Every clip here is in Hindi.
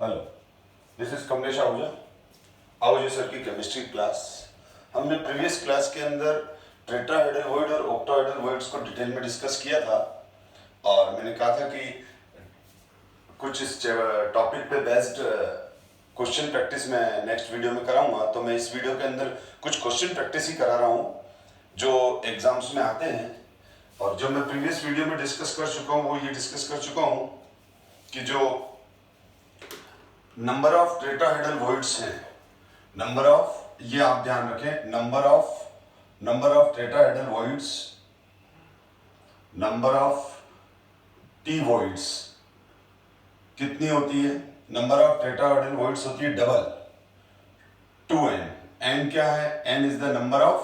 Hello, this is Kamlesh Ahuja. Ahuja sir की केमिस्ट्री क्लास। हमने प्रीवियस क्लास के अंदर टेट्राहेड्रल वॉइड और ऑक्टाहेड्रल वॉइड्स को डिटेल में डिस्कस किया था और मैंने कहा था कि कुछ इस टॉपिक पे बेस्ड क्वेश्चन प्रैक्टिस मैं नेक्स्ट वीडियो में कराऊंगा। तो मैं इस वीडियो के अंदर कुछ क्वेश्चन प्रैक्टिस ही करा रहा हूँ जो एग्जाम्स में आते हैं। और जो मैं प्रीवियस वीडियो में डिस्कस कर चुका हूँ वो ये डिस्कस कर चुका हूँ कि जो नंबर ऑफ टेट्राहेड्रल वॉइड्स हैं, नंबर ऑफ, ये आप ध्यान रखें, number of tetrahedral voids, number of T voids कितनी होती है? नंबर ऑफ टेट्राहेड्रल वॉइड्स होती है डबल, 2n। n क्या है? n is the number of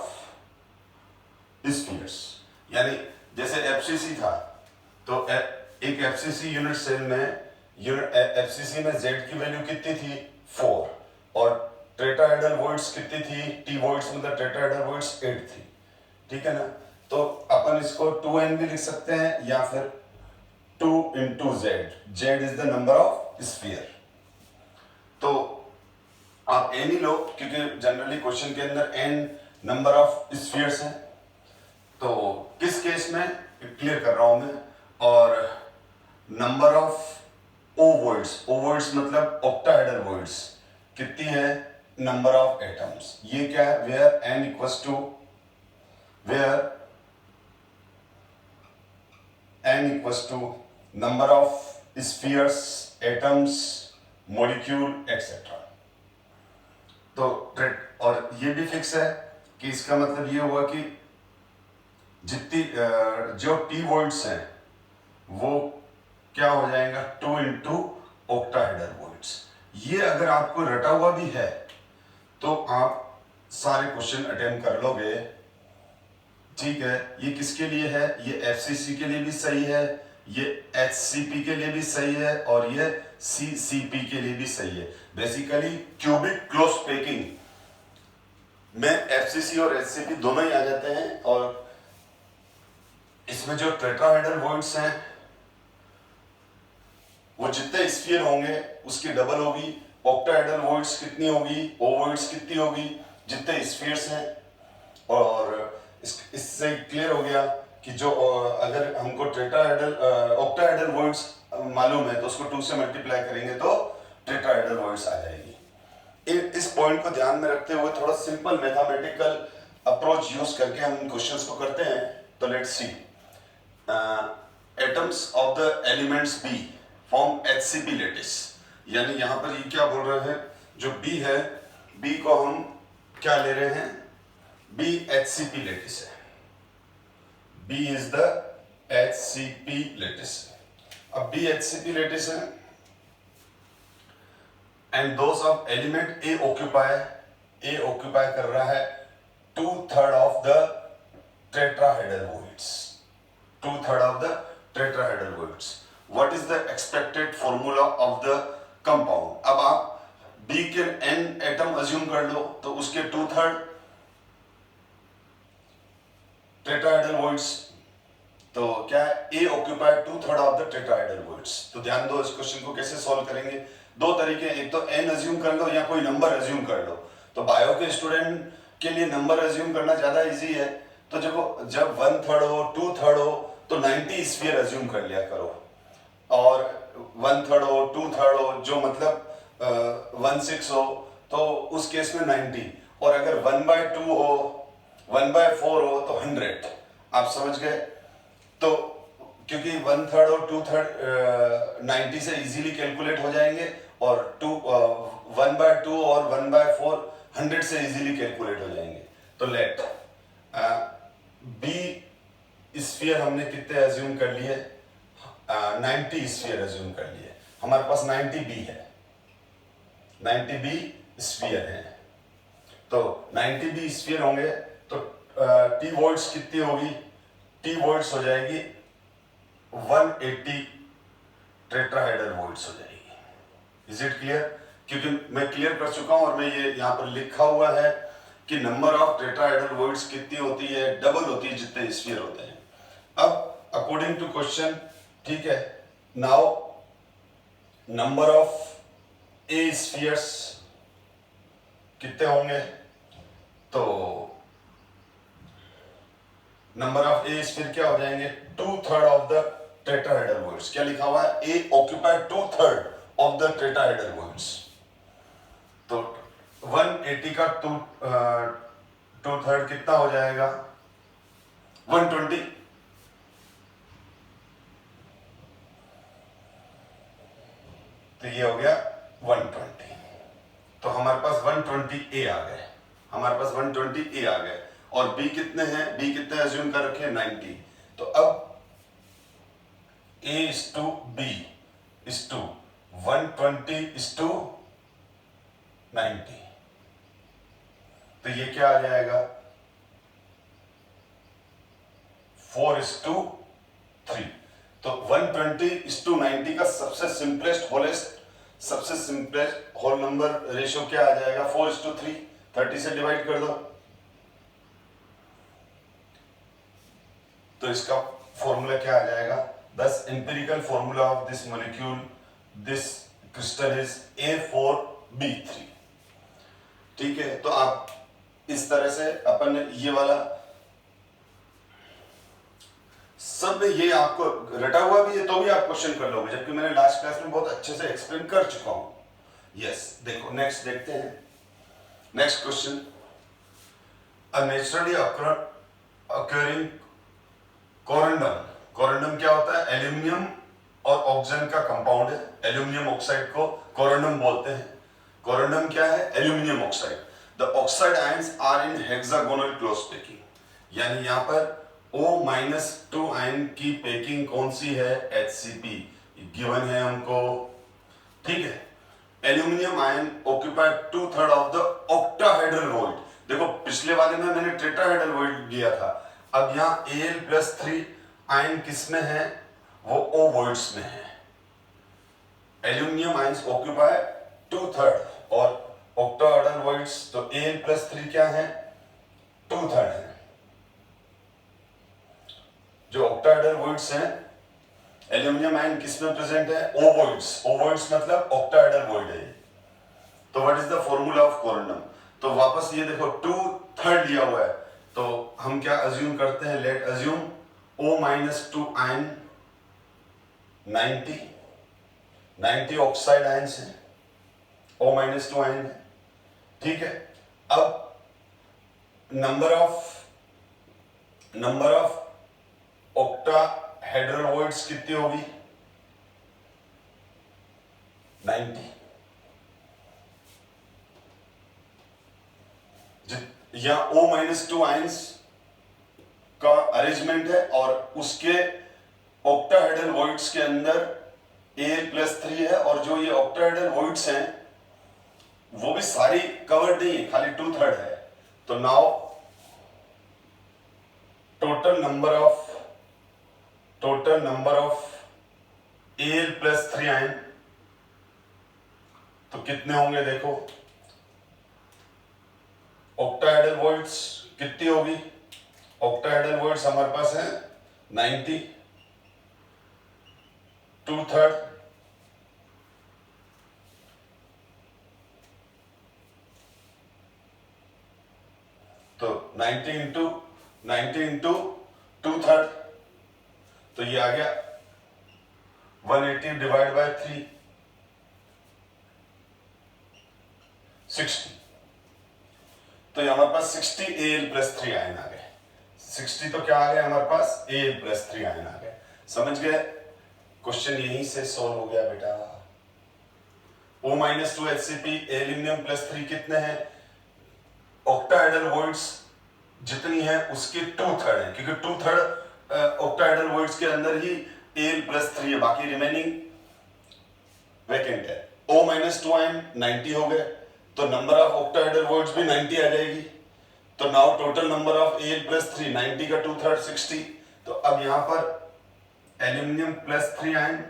spheres. यानी जैसे एफसीसी था तो एक एफसीसी यूनिट सेल में एफसीसी में z की वैल्यू कितनी थी? 4। और टेट्राहेड्रल वॉइड्स कितनी थी? टी वॉइड्स मतलब टेट्राहेड्रल वॉइड्स 8 थी। ठीक है ना? तो अपन इसको 2n भी लिख सकते हैं या फिर 2 into z। z is the number of sphere. तो आप n ही लो क्योंकि जनरली क्वेश्चन के अंदर n नंबर ऑफ स्फीयर्स हैं। तो किस केस में क्लियर कर रहा हूं मैं। और नंबर ऑफ ओवॉइड्स मतलब ऑक्टाहेड्रल वॉइड्स कितनी है? Number of atoms. ये क्या है? Where n equals to number of spheres, atoms, molecule etcetera. तो और ये भी फिक्स है कि इसका मतलब ये हुआ कि जितनी जो टी वॉइड्स हैं वो क्या हो जाएगा? 2 into ऑक्टाहेड्रल वॉइड्स। ये अगर आपको रटा हुआ भी है तो आप सारे क्वेश्चन अटेम्प्ट कर लोगे। ठीक है, ये किसके लिए है? ये एफसीसी के लिए भी सही है, ये एचसीपी के लिए भी सही है और ये सीसीपी के लिए भी सही है। बेसिकली क्यूबिक क्लोज पैकिंग में एफसीसी और एचसीपी दोनों ही आ जाते हैं। और इसमें जो टेट्राहेड्रल वॉइड्स हैं वो जितने स्फीयर होंगे उसकी डबल होगी। ऑक्टाहेड्रल वॉइड्स कितनी होगी? ओवॉइड्स कितनी होगी? जितने स्फीयर्स हैं। और इससे क्लियर हो गया कि जो अगर हमको ऑक्टाहेड्रल वॉइड्स मालूम है तो उसको 2 से मल्टीप्लाई करेंगे तो टेट्राहेड्रल वॉइड्स आ जाएगी। इस पॉइंट को ध्यान में रखते हुए थोड़ा सिंपल मैथमेटिकल अप्रोच यूज करके हम इन क्वेश्चंस को करते हैं। तो let's see. Atoms of the elements B form HCP lattice. यानी यहां पर ये क्या बोल रहे हैं? जो बी है, बी को हम क्या ले रहे हैं? बी HCP लेटिस है। B is the HCP lattice. अब बी HCP लेटिस है and those of element A occupy कर रहा है 2/3 of the tetrahedral voids. 2/3 of the tetrahedral voids. What is the expected formula of the compound? अब आप B के n एटम अज्यूम कर लो तो उसके 2/3 टेट्राहेड्रल वॉइड्स। तो क्या है? A occupied 2/3 of the tetrahedral voids. तो ध्यान दो, इस क्वेश्चन को कैसे सॉल्व करेंगे? दो तरीके, एक तो n अज्यूम कर लो या कोई नंबर अज्यूम कर लो। तो बायो के स्टूडेंट के लिए नंबर अज्यूम करना ज्यादा इजी है। तो जब 1/3 हो, 2/3 हो तो 90 स्फीयर अज्यूम कर लिया करो। और 1/3 हो, 2/3 हो, जो मतलब 1/6 हो तो उस केस में 90। और अगर 1/2 हो, 1/4 हो तो 100। आप समझ गए? तो क्योंकि 1/3 और 2/3 90 से इजीली कैलकुलेट हो जाएंगे और 1/2 और 1/4 100 से इजीली कैलकुलेट हो जाएंगे। तो लेट बी स्फीयर हमने कितने अज्यूम कर लिए? 90 स्फीयर अज्यूम कर लिए। हमारे पास 90 बी है, 90 बी स्फीयर है। तो 90 बी स्फीयर होंगे तो टी वॉइड्स कितनी होगी? टी वॉइड्स हो जाएगी 180 टेट्राहेड्रल वॉइड्स हो जाएगी। Is it clear? क्योंकि मैं क्लियर कर चुका हूं और मैं ये यहां पर लिखा हुआ है कि नंबर ऑफ टेट्राहेड्रल वॉइड्स कितनी होती है? डबल होती है जितने स्फीयर होते हैं। अब अकॉर्डिंग टू क्वेश्चन, ठीक है, now number of A spheres कितने होंगे? तो नंबर ऑफ ए स्फीयर क्या हो जाएंगे? 2/3 ऑफ द टेट्राहेड्रल वॉइड्स। क्या लिखा हुआ है? A occupied 2/3 of the tetrahedral voids. तो 180 का 2/3 कितना हो जाएगा? 120। तो ये हो गया 120। तो हमारे पास 120 ए आ गए, हमारे पास 120 ए आ गए। और बी कितने हैं? बी कितने एज्यूम कर रखे हैं? 90। तो अब A is to B is to 120 is to 90। तो ये क्या आ जाएगा? 4:3। तो 120:90 का सबसे सिंपलेस्ट होल नंबर रेशियो क्या आ जाएगा? 4:3। 30 से डिवाइड कर दो। तो इसका फॉर्मूला क्या आ जाएगा? दस empirical formula of this molecule, this crystal is A4B3। ठीक है, तो आप इस तरह से अपन ने ये वाला सब में ये आपको रटा हुआ भी है तो भी आप क्वेश्चन कर लोगे, जबकि मैंने लास्ट क्लास में बहुत अच्छे से एक्सप्लेन कर चुका हूं। यस, देखो नेक्स्ट देखते हैं। Next question, a naturally occurring corundum. Corundum क्या होता है? एल्यूमिनियम और ऑक्सीजन का कंपाउंड है। एल्यूमिनियम ऑक्साइड को कोरेंडम बोलते हैं। कोरेंडम क्या है? Aluminium oxide. The oxide ions are in hexagonal close packing, यानी यहां पर O-2 आयन की पैकिंग कौन सी है? HCP गिवन है हमको। ठीक है, aluminium ion occupy 2/3 of the octahedral void. देखो पिछले वाले में मैंने टेट्राहेड्रल वॉइड लिया था, अब यहाँ Al+3 आयन किस में है? वो O वॉइड्स में है। एल्यूमिनियम आयंस ऑक्यूपाई 2/3 और ऑक्टाहेड्रल वॉइड्स, तो Al+3 क्या है? 2/3 है। जो ऑक्टाहेड्रल वॉइड्स हैं, एल्यूमिनियम आयन किस में प्रेजेंट है? O voids. O वॉइड्स मतलब ऑक्टाहेड्रल वॉइड है। तो what is the formula of corundum? तो वापस ये देखो 2/3 लिया हुआ है, तो हम क्या अज्यूम करते हैं? Late assume O-2 ion 90 oxide ions हैं, O-2 आयन है। ठीक है, अब नंबर ऑफ ऑक्टाहेड्रल वॉइड्स कितनी होगी? 90। या O-2 आयंस का अरेंजमेंट है और उसके ऑक्टाहेड्रल वॉइड्स के अंदर Al+3 है, और जो ये ऑक्टाहेड्रल वॉइड्स हैं वो भी सारी कवर्ड नहीं है, खाली 2/3 है। तो now total number of Al+3 ion तो कितने होंगे? देखो ऑक्टाहेड्रल वॉइड्स कितनी होगी? ऑक्टाहेड्रल वॉइड्स हमारे पास है 90, 2/3 तो 90 इंटू 2/3, तो ये आ गया 180 डिवाइड बाय 3, 60। तो ये हमारे पास 60 Al+3 आयन आ गए। 60 तो क्या आ गया हमारे पास? Al+3 आयन आ गए। समझ गए? क्वेश्चन यहीं से सॉल्व हो गया बेटा। O-2 HCP एल्यूमिनियम+3 कितने हैं? ऑक्टाहेड्रल वॉइड्स जितनी है उसके 2/3 है, क्योंकि 2/3 ऑक्टाहेड्रल वॉइड्स के अंदर ही Al+3 है, बाकी रिमेनिंग वैकेंट है। O-2 आयन 90 हो गए, तो नंबर ऑफ ऑक्टाहेड्रल वॉइड्स भी 90 आ जाएगी। तो now total number of Al+3 90 का 2/3 60। तो अब यहां पर एल्यूमिनियम+3 आयन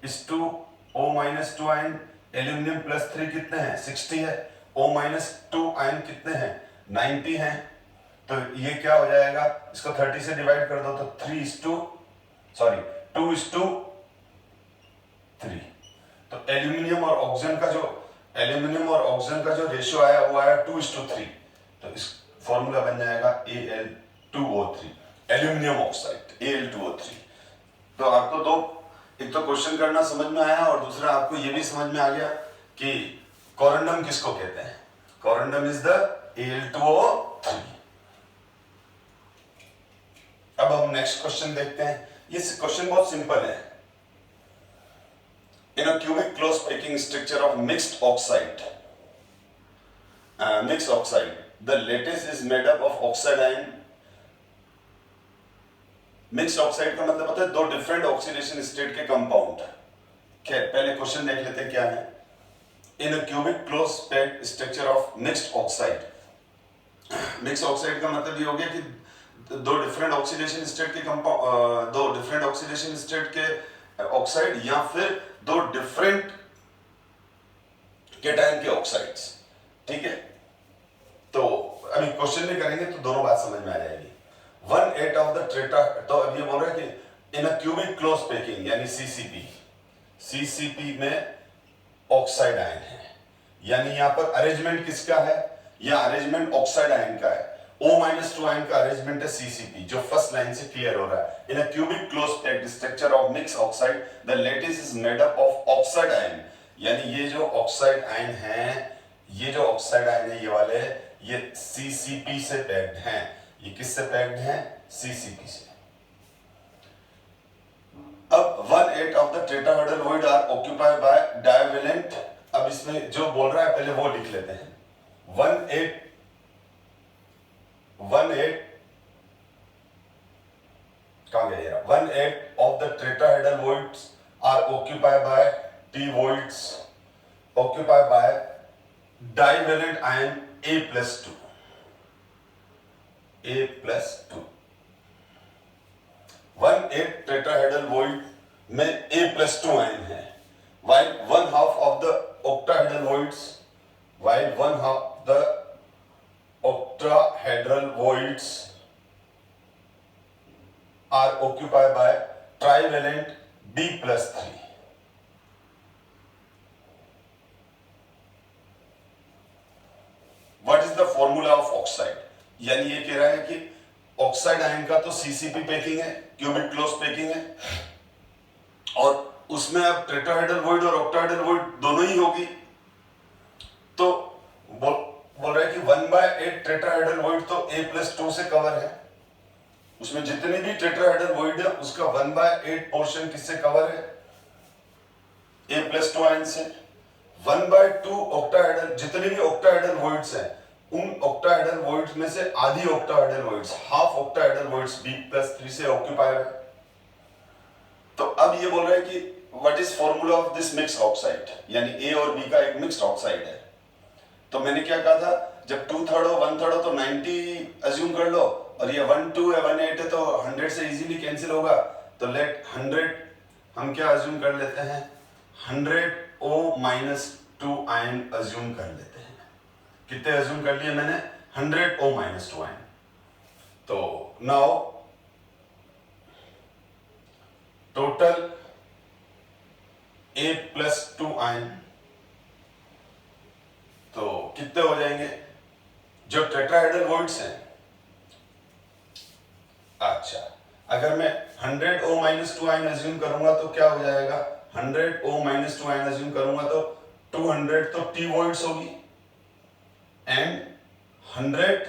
इस टू O-2 आयन, एल्यूमिनियम+3 कितने हैं? 60 है। O-2 आयन कितने हैं? 90 हैं। तो ये क्या हो जाएगा? इसको 30 से डिवाइड कर दो, तो 2:3। तो एल्यूमिनियम और ऑक्सीजन का जो एल्यूमिनियम और ऑक्सीजन का जो रेशियो आया वो आया 2:3, तो इस फॉर्मूला बन जाएगा Al2O3, एल्यूमिनियम ऑक्साइड Al2O3। तो आपको दो, एक तो क्वेश्चन करना समझ में आया और दूसरा आपको ये भी समझ में आ गया कि कोरेंडम किसको कहते हैं। Corundum is the Al2O3। अब हम नेक्स्ट क्वेश्चन देखते हैं। ये क्वेश्चन बहुत सिंपल है। In a cubic closed packing structure of mixed oxide, the lattice is made up of oxide ion। Mixed oxide का मतलब होता है दो डिफरेंट ऑक्सीडेशन स्टेट के कंपाउंड। खैर पहले क्वेश्चन देख लेते हैं क्या है। In a cubic close packed structure of mixed oxide. Mixed oxide का मतलब ये हो गया कि दो डिफरेंट ऑक्सीडेशन स्टेट के कंपाउंड, दो डिफरेंट ऑक्सीडेशन स्टेट के ऑक्साइड या फिर दो डिफरेंट केटायन के ऑक्साइड्स। ठीक है, तो अभी क्वेश्चन में करेंगे तो दोनों बात समझ में आ जाएगी। 1/8 ऑफ द टेट्रा, तो अब ये बोल रहा है कि इन अ क्यूबिक क्लोज पैकिंग यानी सीसीपी में ऑक्साइड आयन है, यानी यहां पर अरेंजमेंट किसका है, या अरेंजमेंट ऑक्साइड आयन का है। O-2 आयन का अरेंजमेंट है सीसीपी, जो फर्स्ट लाइन से क्लियर हो रहा है। In a cubic close packed structure of mixed oxide the lattice is made up of oxide ion, यानी ये जो ऑक्साइड आयन है, ये जो ऑक्साइड आयन है ये वाले, ये सीसीपी से पैक्ड हैं। ये किससे पैक्ड हैं? सीसीपी से। अब 1/8 of the tetrahedral void are occupied by divalent. अब इसमें जो बोल रहा है पहले वो लिख लेते हैं। 1/8 कहां गया? 1/8 of the tetrahedral voids are occupied by T voids occupied by divalent ion A+2। A+2 1/8 tetrahedral void में A+2 आयन है, while 1/2 of the octahedral voids, while 1/2 the octahedral voids are occupied by trivalent B+3। What is the formula of oxide? यानी ये कह रहा है कि ऑक्साइड आयन का तो सीसीपी पैकिंग है, क्यूबिक क्लोज पैकिंग है, और उसमें अब टेट्राहेड्रल वॉइड और ऑक्टाहेड्रल वॉइड दोनों ही होगी। तो बोल रहा है कि 1/8 टेट्राहेड्रल वॉइड तो A+2 से कवर है। उसमें जितने भी टेट्राहेड्रल वॉइड है उसका 1/8 पोर्शन किससे कवर है? A+2 आयन से। 1/2 ऑक्टाहेड्रल, जितने भी ऑक्टाहेड्रल वॉइड्स हैं उन ऑक्टाहेड्रल वॉइड्स में से आधी octahedral voids, half octahedral voids B+3 से ऑक्यूपाइड है। तो अब ये बोल रहा है कि what is formula of this mixed oxide, यानी A और B का एक मिक्स्ड ऑक्साइड है। तो मैंने क्या कहा था, जब 2/3 हो 1/3 हो तो 90 अज्यूम कर लो, और ये 1/2 है 1/8 है तो 100 से इजीली कैंसिल होगा। तो लेट 100 हम क्या अज्यूम कर लेते हैं, 100O-2 आयन अज्यूम कर लेते हैं। कितने अज्यूम कर लिए मैंने? 100O-2 ion. तो नाउ टोटल A+2 आयन तो कितने हो जाएंगे जो टेट्राहेड्रल वॉइड्स हैं? अच्छा, अगर मैं 100O-2 आयन अज्यूम करूंगा तो क्या हो जाएगा? 100O-2 आयन अज्यूम करूंगा तो 200 तो T वॉइड्स होगी एंड 100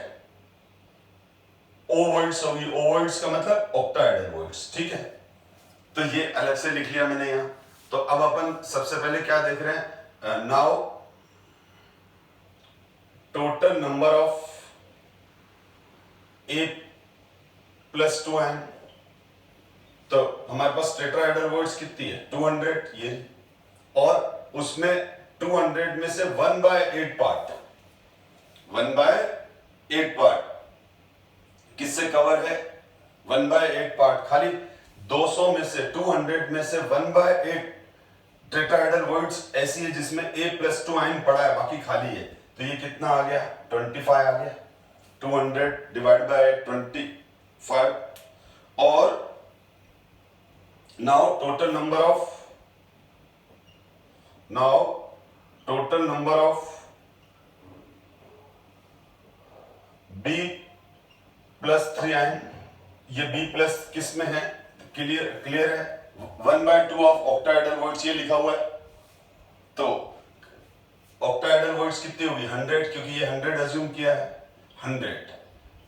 O वॉइड्स होगी। O वॉइड्स का मतलब ऑक्टाहेड्रल वॉइड्स। ठीक है, तो ये अलग से लिख लिया मैंने यहां। तो अब अपन सबसे पहले क्या देख रहे हैं? Now total number of A+2 ion. तो हमारे पास टेट्राहेड्रल वॉइड्स कितनी है? 200 ये, और उसमें 200 में से 1/8 पार्ट, 1/8 पार्ट किससे कवर है? 1/8 पार्ट खाली 200 में से 200 में से 1/8 टेट्राहेड्रल वॉइड्स ऐसी है जिसमें A+2 आयन पड़ा है, बाकी खाली है। तो ये कितना आ गया? 25 आ गया। 200 डिवाइड बाय 25, और now total number of, now total number of b plus 3 ion, ये b प्लस किस में है, क्लियर है, 1/2 ऑफ ऑक्टाहेड्रल वॉइड्स ये लिखा हुआ है। तो ऑक्टाहेड्रल वॉइड्स कितनी होगी 100, क्योंकि ये 100 अज्यूम किया है 100।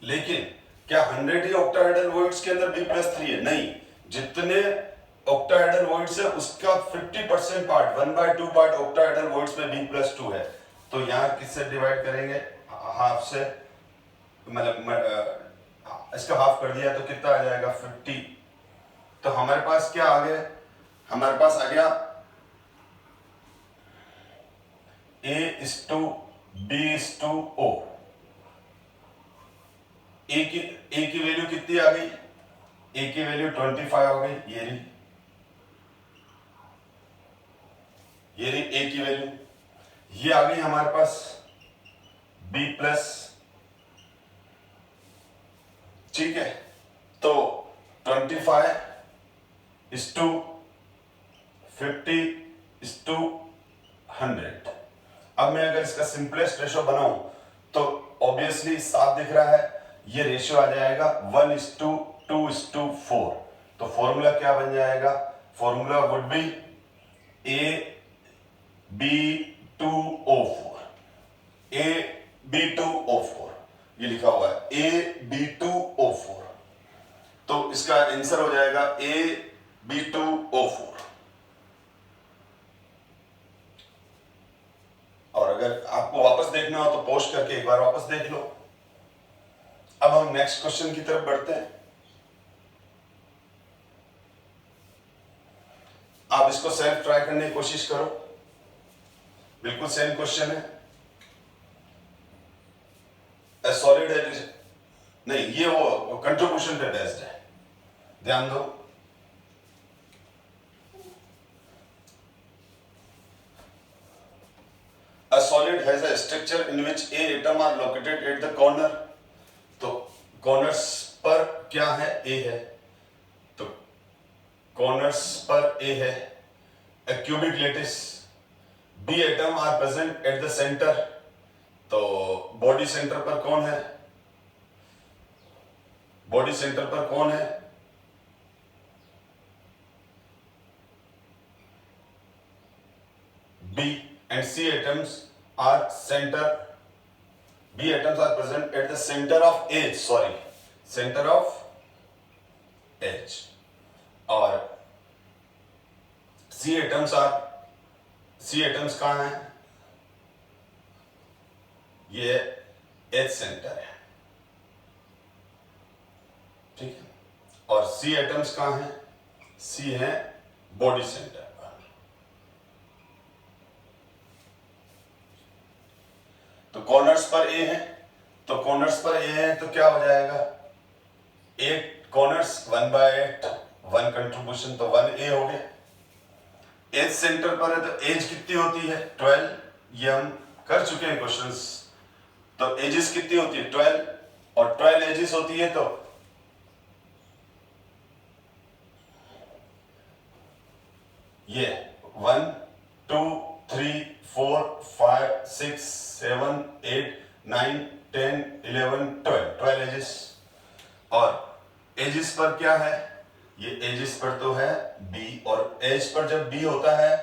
लेकिन क्या 100 ही ऑक्टाहेड्रल वॉइड्स के अंदर b प्लस 3 है? नहीं, जितने ऑक्टाहेड्रल वॉइड्स है उसका 50% पार्ट 1/2 पार्ट ऑक्टाहेड्रल वॉइड्स में b प्लस 2 है। तो यहाँ किससे डिवाइड करेंगे, हाफ से, मतलब इसका हाफ कर दिया तो कितना आ जाएगा 50। तो हमारे पास क्या आ गया, हमारे पास आ गया A:B:O। ए की वैल्यू कितनी आ गई, ए की वैल्यू 25 हो गई, ये रही ए की वैल्यू, ये आ गई हमारे पास B प्लस, ठीक है। तो 25 is to 50 is to 100। अब मैं अगर इसका सिंपलेस्ट रेशो बनाऊं तो ऑब्वियसली साफ दिख रहा है, ये रेशियो आ जाएगा 1:2:4। तो फॉर्मूला क्या बन जाएगा, formula would be AB:2O4, AB:2O4 ये लिखा हुआ है AB:2O4। तो इसका आंसर हो जाएगा AB:2O4। और अगर आपको वापस देखना हो तो पोस्ट करके एक बार वापस देख लो। अब हम नेक्स्ट क्वेश्चन की तरफ बढ़ते हैं। आप इसको सेल्फ ट्राई करने की कोशिश करो, बिल्कुल सेम क्वेश्चन है। ए सॉलिड एडिशन, नहीं ये वो कंट्रीब्यूशन पे बेस्ड है, ध्यान दो। A solid has a structure in which A atom are located at the corner। तो कॉर्नर्स पर क्या है, A है, तो कॉर्नर्स पर A है। A cubic lattice, B atom are present at the center। तो बॉडी सेंटर पर कौन है, बॉडी सेंटर पर कौन है, B, and C atoms are B atoms are present at the center of edge, center of edge। और C atoms कहाँ हैं, ये एज सेंटर है, ठीक है। और C atoms कहाँ हैं, C है बॉडी सेंटर। तो कॉर्नर्स पर ए है, तो कॉर्नर्स पर ए है तो क्या हो जाएगा, 8 कॉर्नर्स 1/8, 1 कंट्रीब्यूशन, तो 1A हो गया। एज सेंटर पर है तो एज कितनी होती है 12, ये हम कर चुके हैं क्वेश्चंस। तो एजेस कितनी होती है 12, और 12 एजेस होती है तो ये 1 2 3 4 5 6 7 8 9 10 11 12 एजेस। और एजेस पर क्या है, ये एजेस पर तो है B, और एज पर जब B होता है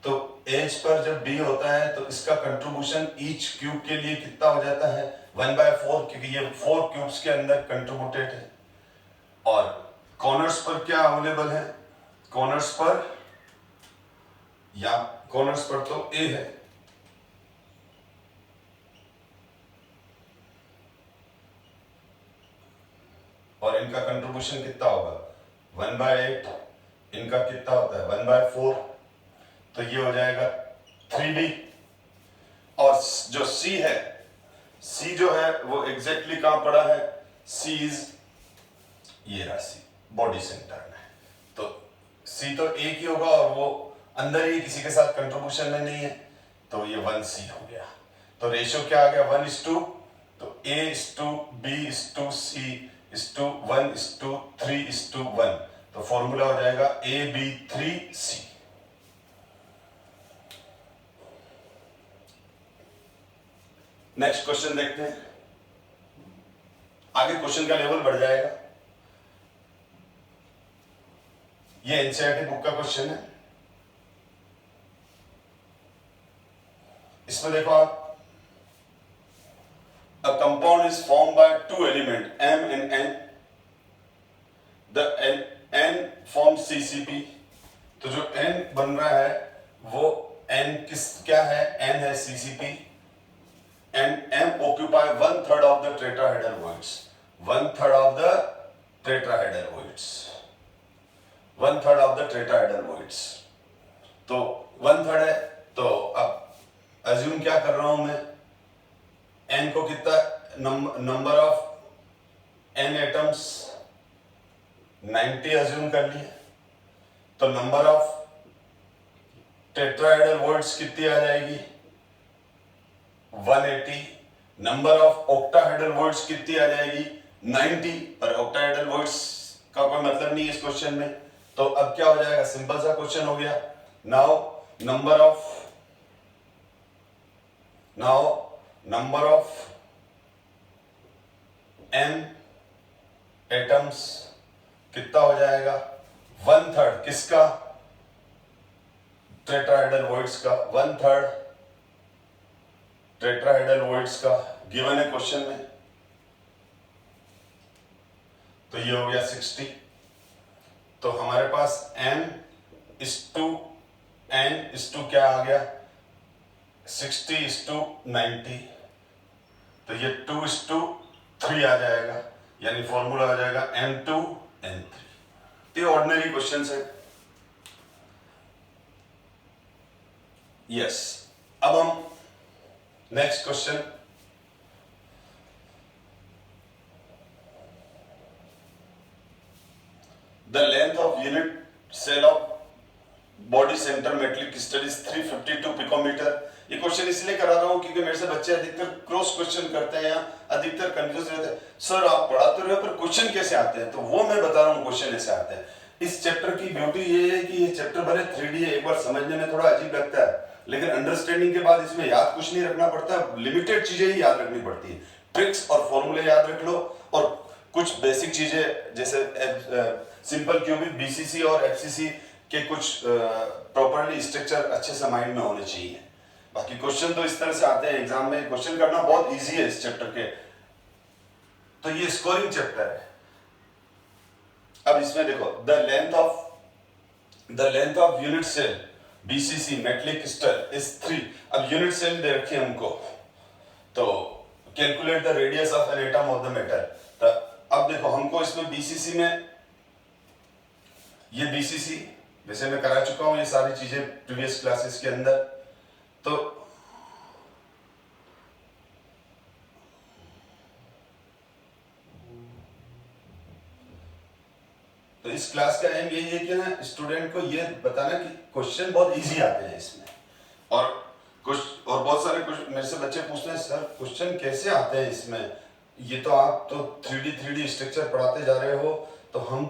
तो एज पर जब B होता है तो इसका कंट्रीब्यूशन ईच क्यूब के लिए कितना हो जाता है 1/4, क्योंकि ये 4 क्यूब्स के अंदर कंट्रीब्यूटेड है। और कॉर्नर्स पर क्या अवेलेबल है, कॉर्नर्स पर तो A है, और इनका कंट्रीब्यूशन कितना होगा 1/8, इनका कितना होता है 1/4, तो ये हो जाएगा 3B। और जो C है, C जो है वो एग्जैक्टली कहां पड़ा है, C इज ये राशि बॉडी सेंटर में। तो C तो एक ही होगा और वो अंदर ही किसी के साथ कंट्रीब्यूशन में नहीं है, तो ये 1C हो गया। तो रेशियो क्या आ गया 1:2, तो A:2B:C:1:3:1। तो फॉर्मूला हो जाएगा AB3C। नेक्स्ट क्वेश्चन देखते हैं, आगे क्वेश्चन का लेवल बढ़ जाएगा। ये एनसीईआरटी बुक का क्वेश्चन है। इसमें देखो आप, a compound is formed by two elements M and N. The N forms CCP. तो जो N बन रहा है वो N क्या है? N है CCP. And M occupy 1/3 of the tetrahedral voids. 1/3 of the tetrahedral voids. 1/3 of the tetrahedral voids. तो 1/3 है, तो अब अज्यूम क्या कर रहा हूं मैं? N को कितना, number of N atoms 90 assume कर लिए, तो नंबर ऑफ टेट्राहेड्रल वॉइड्स कितनी आ जाएगी? 180। नंबर ऑफ ऑक्टाहेड्रल वॉइड्स कितनी आ जाएगी? 90। पर ऑक्टाहेड्रल वॉइड्स का कोई मतलब नहीं है इस क्वेश्चन में, तो अब क्या हो जाएगा? सिंपल सा क्वेश्चन हो गया। Now number of M atoms कितना हो जाएगा? 1/3 किसका? टेट्राहेड्रल वॉइड्स का। 1/3 टेट्राहेड्रल वॉइड्स का गिवन है क्वेश्चन में, तो ये हो गया 60। तो हमारे पास N/N/2 क्या आ गया? 60/90। तो ये 2/3 आ जाएगा, यानी फॉर्मूला आ जाएगा M2N3। ये ऑर्डिनरी क्वेश्चन है। यस, अब हम next question, the length of unit cell of body centre metallic crystal is 352 picometre. ये क्वेश्चन इसलिए करा रहा हूं क्योंकि मेरे से बच्चे अधिकतर क्रॉस क्वेश्चन करते हैं या अधिकतर कंफ्यूज रहते हैं, सर आप पढ़ाते रहे पर क्वेश्चन कैसे आते हैं? तो वो मैं बता रहा हूं, क्वेश्चन ऐसे आते हैं। इस चैप्टर की ब्यूटी ये है कि ये चैप्टर भले 3D है, एक बार समझने में थोड़ा अजीब लगता है, लेकिन अंडरस्टैंडिंग के बाद इसमें याद कुछ नहीं रखना पड़ता, लिमिटेड चीजें ही याद रखनी पड़ती है। ट्रिक्स और फॉर्मूले याद रख लो, और कुछ बेसिक चीजें जैसे सिंपल क्यूबिक, बीसीसी और एफसीसी के कुछ प्रॉपर्ली स्ट्रक्चर अच्छे से माइंड में होने चाहिए। बाकी क्वेश्चन तो इस तरह से आते हैं एग्जाम में, क्वेश्चन करना बहुत इजी है इस चैप्टर के। तो ये स्कोरिंग चैप्टर है। अब इसमें देखो, the length of unit cell BCC metallic crystal is 3। अब यूनिट सेल दे रखी है हमको, तो calculate the radius of an atom of the metal. तो अब देखो हमको इसमें बीसीसी में, ये बीसीसी वैसे मैं करा चुका हूं ये सारी चीजें प्रीवियस क्लासेस के अंदर। तो इस क्लास का एम यही है कि ना स्टूडेंट को ये बताना कि क्वेश्चन बहुत इजी आते हैं इसमें, और बहुत सारे क्वेश्चन मेरे से बच्चे पूछते हैं, सर क्वेश्चन कैसे आते हैं इसमें? ये तो आप तो 3D स्ट्रक्चर पढ़ाते जा रहे हो, तो हम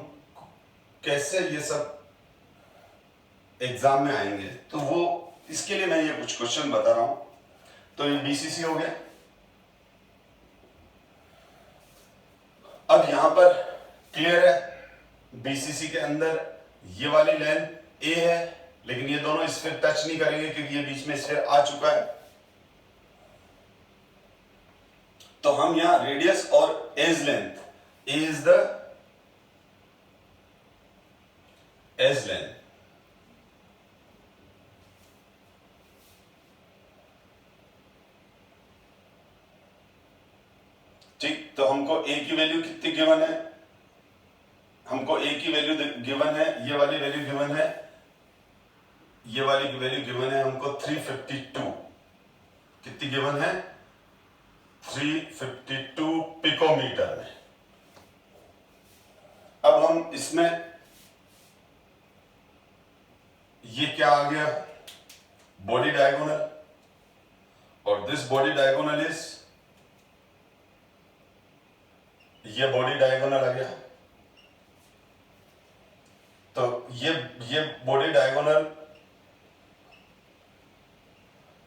कैसे ये सब एग्जाम में आएंगे? तो वो इसके लिए मैं ये कुछ क्वेश्चन बता रहा हूं। तो ये बीसीसी हो गया। अब यहां पर क्लियर है, बीसीसी के अंदर ये वाली लेंथ ए है, लेकिन ये दोनों स्फीयर टच नहीं करेंगे क्योंकि ये बीच में स्फीयर आ चुका है। तो हम यहां रेडियस और edge length, A is the edge length, ठीक। तो हमको ए की वैल्यू कितनी गिवन है? हमको ए की वैल्यू गिवन है, ये वाली वैल्यू गिवन है, ये वाली वैल्यू गिवन है हमको 352। कितनी गिवन है? 352 पिकोमीटर में। अब हम इसमें ये क्या आ गया? बॉडी डायगोनल, और दिस बॉडी डायगोनल इज, ये बॉडी डायगोनल आ गया। तो ये बॉडी डायगोनल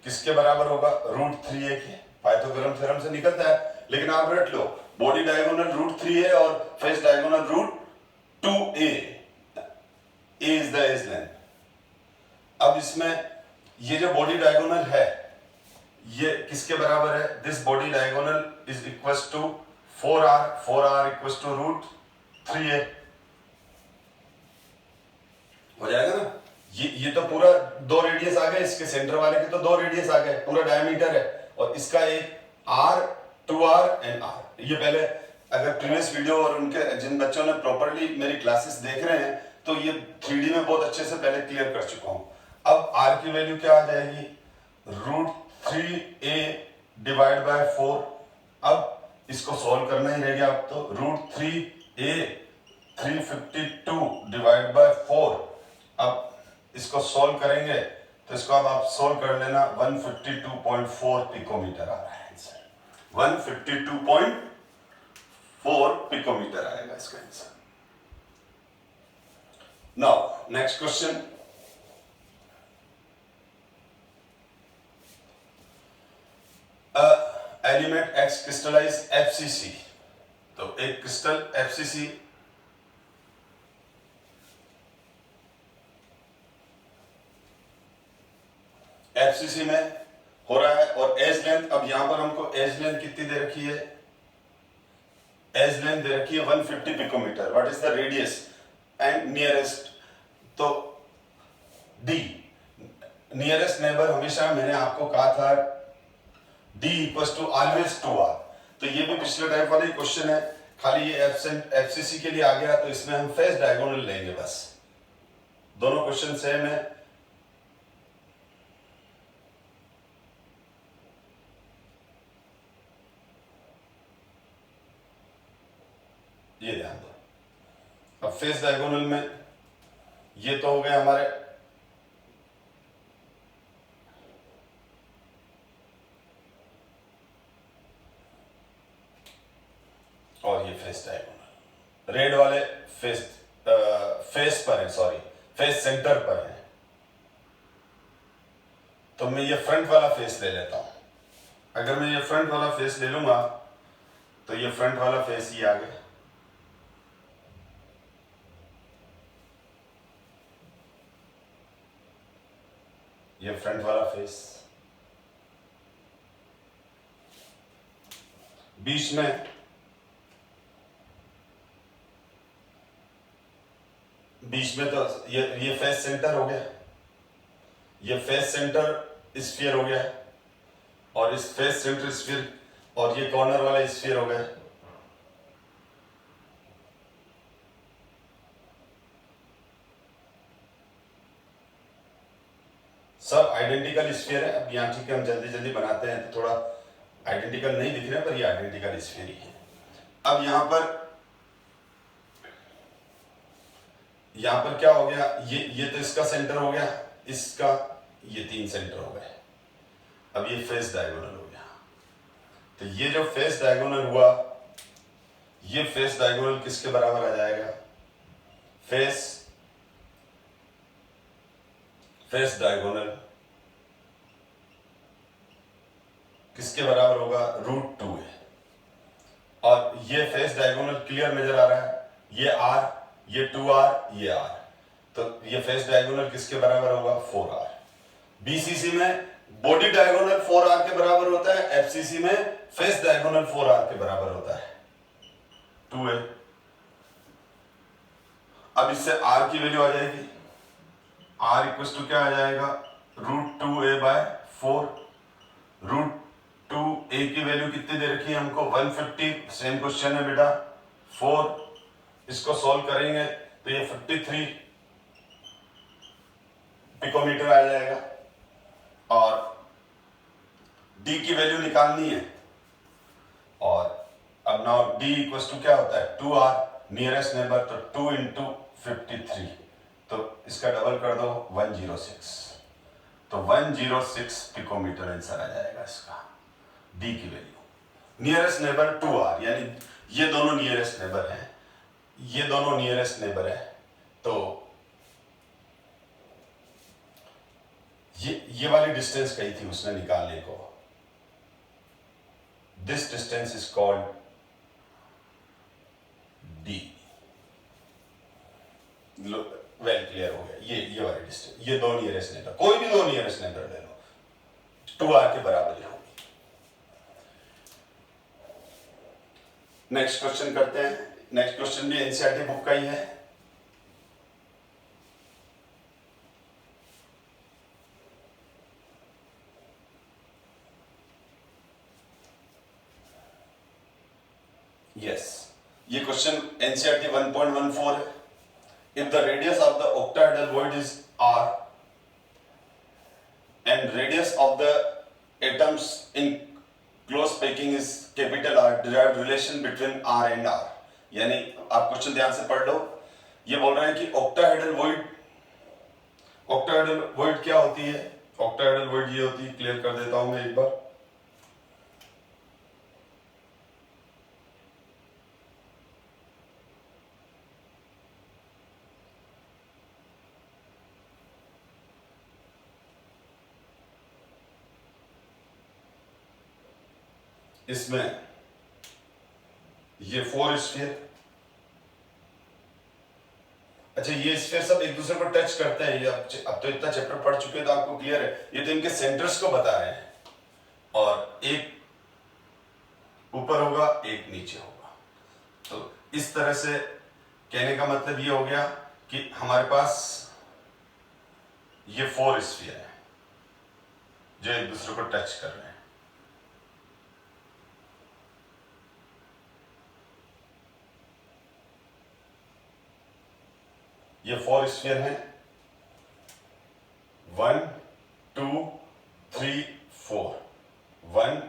किसके बराबर होगा? √3a के। पाइथागोरस थ्योरम से निकलता है। लेकिन आप रट लो, बॉडी डायगोनल √3 है और face diagonal √2a, a is the edge length. अब इसमें ये जो बॉडी डायगोनल है ये किसके बराबर है? This body diagonal is equals to 4r, 4r equals to √3a हो जाएगा ना। ये तो पूरा 2 रेडियस आ गए, इसके सेंटर वाले के तो 2 रेडियस आ गए, पूरा डायमीटर है, और इसका एक r, 2r एंड r। ये पहले अगर प्रीवियस वीडियो और उनके जिन बच्चों ने प्रॉपर्ली मेरी क्लासेस देख रहे हैं तो ये 3D में बहुत अच्छे से पहले क्लियर कर चुका हूं। अब r की वैल्यू क्या आ जाएगी? √3a divide by 4। अब इसको सॉल्व करना ही रह गया। अब तो √3a 352 डिवाइड बाय 4। अब इसको सॉल्व करेंगे तो इसको अब आप सॉल्व कर लेना, 152.4 पिकोमीटर आ रहा है आंसर। 152.4 पिकोमीटर आएगा इसका answer. Now next question, element X crystallise FCC। तो एक क्रिस्टल FCC में हो रहा है, और एज लेंथ, अब यहां पर हमको एज लेंथ कितनी दे रखी है? एज लेंथ दे रखी है 150 picometre. What is the radius and nearest? तो D नियरेस्ट नेबर, हमेशा मैंने आपको कहा था D equals to always 2r। तो ये भी पिछले टाइप वाला ही क्वेश्चन है, खाली ये FCC के लिए आ गया, तो इसमें हम फेस डायगोनल लेंगे बस। दोनों क्वेश्चन सेम है। ये ध्यान दो। अब फेस डायगोनल में ये तो हो गए हमारे, और ये फेस डायगोनल रेड वाले फेस पर है, सॉरी फेस सेंटर पर है। तो मैं ये फ्रंट वाला फेस ले लेता हूं। अगर मैं ये फ्रंट वाला फेस ले लूंगा तो ये फ्रंट वाला फेस ये आ गया, ये फ्रंट वाला फेस। बीच में तो ये फेस सेंटर हो गया, ये फेस सेंटर स्फीयर हो गया, और इस फेस सेंटर स्फीयर और ये कॉर्नर वाला स्फीयर हो गया। सब आइडेंटिकल स्फीयर है। अब यहाँ ठीक है, हम जल्दी जल्दी बनाते हैं तो थोड़ा आइडेंटिकल नहीं दिख रहे, पर ये आइडेंटिकल स्फीयर ही है। अब यहाँ पर क्या हो गया? ये तो इसका सेंटर हो गया, इसका ये 3 सेंटर हो गए। अब ये फेस डायगोनल हो गया। तो ये जो फेस डायगोनल हुआ, ये फेस डायगोनल किसके बराबर आ जाएगा? फेस डायगोनल किसके बराबर होगा? √2 है। और ये फेस डायगोनल क्लियर नजर आ रहा है, ये r, ये 2r, ये r। तो ये फेस डायगोनल किसके बराबर होगा? 4r। BCC में बॉडी डायगोनल 4r के बराबर होता है, FCC में फेस डायगोनल 4r के बराबर होता है, 2a। अब इससे r की वैल्यू आ जाएगी, r इक्वल्स टू क्या आ जाएगा? √2a/4। √2a की वैल्यू कितनी दे रखी है हमको? 150। सेम क्वेश्चन है बेटा। 4 इसको सॉल्व करेंगे तो ये 53 पिकोमीटर आ जाएगा, और d की वैल्यू निकालनी है। और अब नाउ d इक्वल्स टू क्या होता है? 2r नियरेस्ट नेबर, तो 2 इंटू 53, तो इसका डबल कर दो 106। तो 106 पिकोमीटर आंसर आ जाएगा इसका, d की वैल्यू। नियरेस्ट नेबर 2r, यानी ये दोनों नियरेस्ट नेबर हैं, ये दोनों नियरेस्ट नेबर है। तो ये वाली डिस्टेंस कही थी उसने निकालने को, this distance is called D. Well clear हो गया। ये वाली डिस्टेंस, ये दो नियरेस्ट नेबर, कोई भी दो नियरेस्ट नेबर ले लो, 2r के बराबर ही होगी। नेक्स्ट क्वेश्चन करते हैं। नेक्स्ट क्वेश्चन भी एनसीईआरटी बुक का ही है। यस, ये क्वेश्चन एनसीईआरटी 1.14 है। If the radius of the octahedral void is r and radius of the atoms in close packing is capital R, derive relation between r and r। यानी आप क्वेश्चन ध्यान से पढ़ लो। ये बोल रहे हैं कि octahedral void क्या होती है? octahedral void ये होती है, क्लियर कर देता हूं मैं एक बार। इसमें ये 4 स्फीयर, अच्छा ये स्फीयर सब एक दूसरे को टच करते हैं। ये अब तो इतना चैप्टर पढ़ चुके हैं तो आपको क्लियर है। ये तो इनके सेंटर्स को बता रहे हैं, और एक ऊपर होगा एक नीचे होगा। तो इस तरह से कहने का मतलब ये हो गया कि हमारे पास ये 4 स्फीयर है जो एक दूसरे को टच कर रहे हैं। ये 4 स्फीयर हैं, 1 2 3 4, 1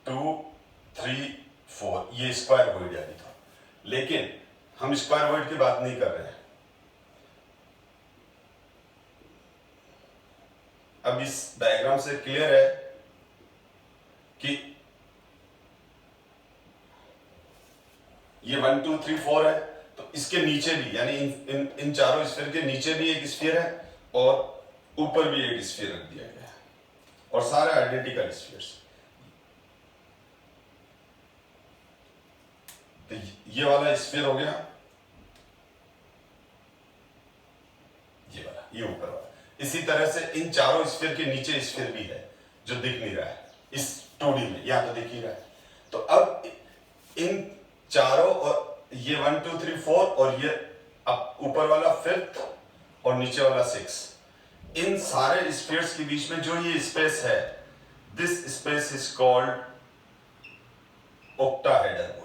2 3 4, ये स्क्वायर वॉइड है। तो लेकिन हम स्क्वायर वॉइड की बात नहीं कर रहे हैं। अब इस डायग्राम से क्लियर है कि ये 1 2 3 4 है, तो इसके नीचे भी, यानी इन चारों स्फीयर के नीचे भी एक स्फीयर है और ऊपर भी एक स्फीयर रख दिया गया है, और सारे आइडेंटिकल स्फीयर्स। तो ये वाला स्फीयर हो गया, ये वाला, ये ऊपर वाला। इसी तरह से इन चारों स्फीयर के नीचे स्फीयर भी है जो दिख नहीं रहा है इस 2D में, यहां तो दिख ही रहा है। तो अब इन चारों, और ये 1 2 3 4, और ये अब ऊपर वाला 5th और नीचे वाला 6, इन सारे स्फीयर्स के बीच में जो ये स्पेस है, this space is called octahedral void.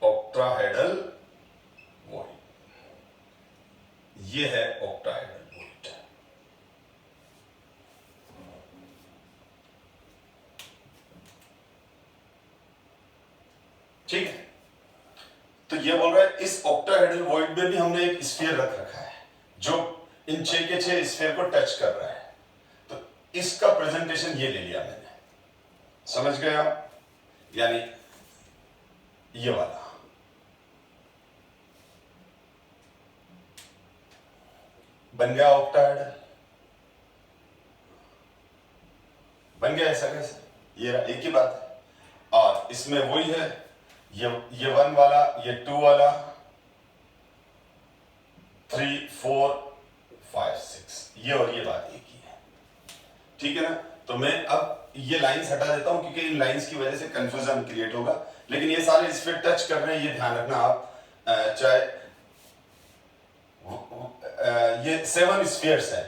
Octahedral void, ये है ऑक्टाहेड्रल वॉइड। ठीक है, तो ये बोल रहा है इस ऑक्टाहेड्रल वॉइड में भी हमने एक स्फीयर रख रखा है जो इन 6 के 6 स्फीयर को टच कर रहा है। तो इसका प्रेजेंटेशन ये ले लिया मैंने, समझ गए आप? यानी ये वाला बन गया ऑक्टाहेड्रल, बन गया ऐसा कैसे? ये एक ही बात है। और इसमें वही है, ये 1 वाला, ये 2 वाला, 3 4 5 6, ये और ये बात एक ही है। ठीक है ना? तो मैं अब ये लाइंस हटा देता हूं क्योंकि इन लाइंस की वजह से कंफ्यूजन क्रिएट होगा। लेकिन ये सारे स्फीयर टच कर रहे हैं, ये ध्यान रखना आप। चाहे ये 7 स्फीयर्स है,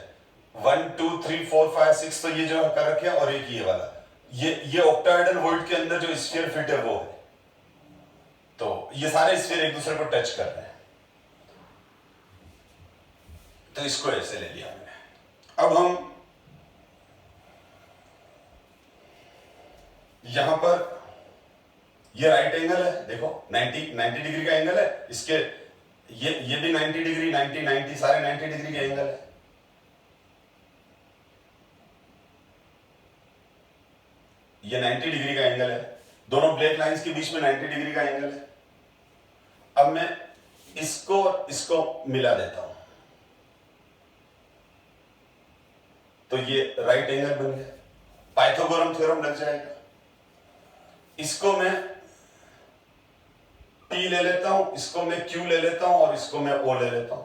1 2 3 4 5 6, तो ये जो कर रखे हैं, और एक ये वाला, ये ऑक्टाहेड्रल वॉइड के अंदर जो स्फीयर फिट है वो है। तो ये सारे स्फीयर एक दूसरे को टच कर रहे हैं, तो इसको ऐसे ले लिया मैंने। अब हम यहां पर, ये राइट एंगल है, देखो 90 डिग्री का एंगल है इसके, ये भी 90 डिग्री, 90 सारे 90 डिग्री के एंगल है। ये 90 डिग्री का एंगल है, दोनों ब्लैक लाइंस के बीच में 90 डिग्री का एंगल है। अब मैं इसको मिला देता हूं, तो ये राइट एंगल बन गया, पाइथागोरम थ्योरम लग जाएगा। इसको मैं P ले लेता हूं, इसको मैं Q ले लेता हूं और इसको मैं O ले लेता हूं।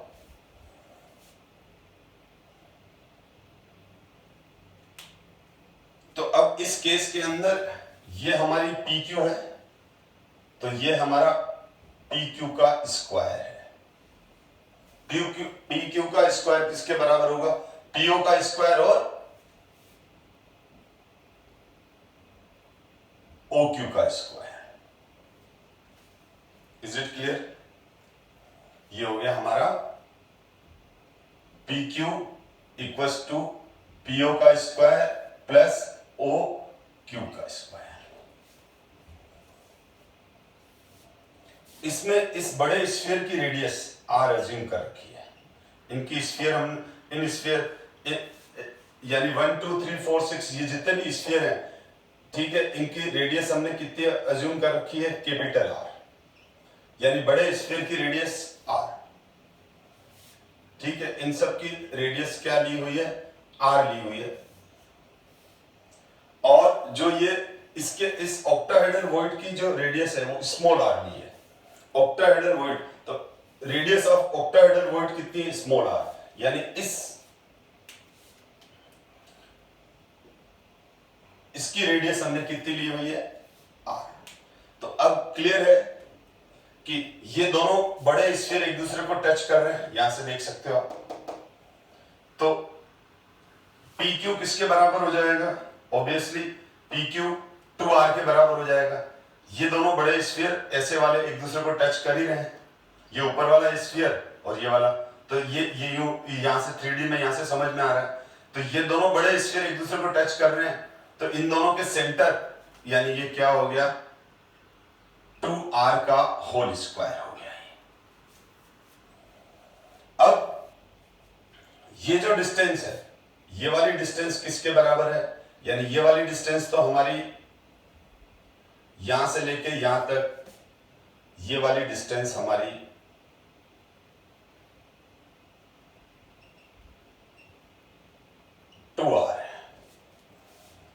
तो अब इस केस के अंदर ये हमारी PQ है, तो ये हमारा PQ का स्क्वायर है। PQ का स्क्वायर किसके बराबर होगा? PO का स्क्वायर और OQ का स्क्वायर। Is it clear? ये हो गया हमारा PQ इक्वल्स टू PO का स्क्वायर प्लस OQ का स्क्वायर। इसमें इस बड़े स्फीयर की रेडियस R अज्यूम कर रखी है। इनकी स्फीयर इन स्फीयर यानी 1 2 3 4 6 ये जितने भी स्फीयर हैं, ठीक है, इनकी रेडियस हमने कितनी अज्यूम कर रखी है? कैपिटल R, यानी बड़े स्फीयर की रेडियस R। ठीक है, इन सब की रेडियस क्या ली हुई है? R ली हुई है। और जो ये इसके इस ऑक्टाहेड्रल वॉइड की जो रेडियस है वो स्मॉल r ली है। ऑक्टाहेड्रल वॉइड, तो रेडियस ऑफ ऑक्टाहेड्रल वॉइड कितनी है? स्मॉल r, यानी इसकी रेडियस हमने कितनी ली हुई है? r। तो अब क्लियर है कि ये दोनों बड़े स्फीयर एक दूसरे को टच कर रहे हैं, यहां से देख सकते हो आप। तो PQ किसके बराबर हो जाएगा? ऑब्वियसली PQ 2r के बराबर हो जाएगा। ये दोनों बड़े स्फीयर ऐसे वाले एक दूसरे को टच कर ही रहे हैं, ये ऊपर वाला स्फीयर और ये वाला। तो ये यहां से 3D में यहां से समझ में आ रहा है। तो ये दोनों बड़े स्फीयर एक दूसरे को टच कर रहे हैं, तो इन दोनों के सेंटर यानी ये क्या हो गया? 2r का होल स्क्वायर हो गया है। अब ये जो डिस्टेंस है, ये वाली डिस्टेंस किसके बराबर है? यानी ये वाली डिस्टेंस तो हमारी यहां से लेके यहां तक, ये वाली डिस्टेंस हमारी r है।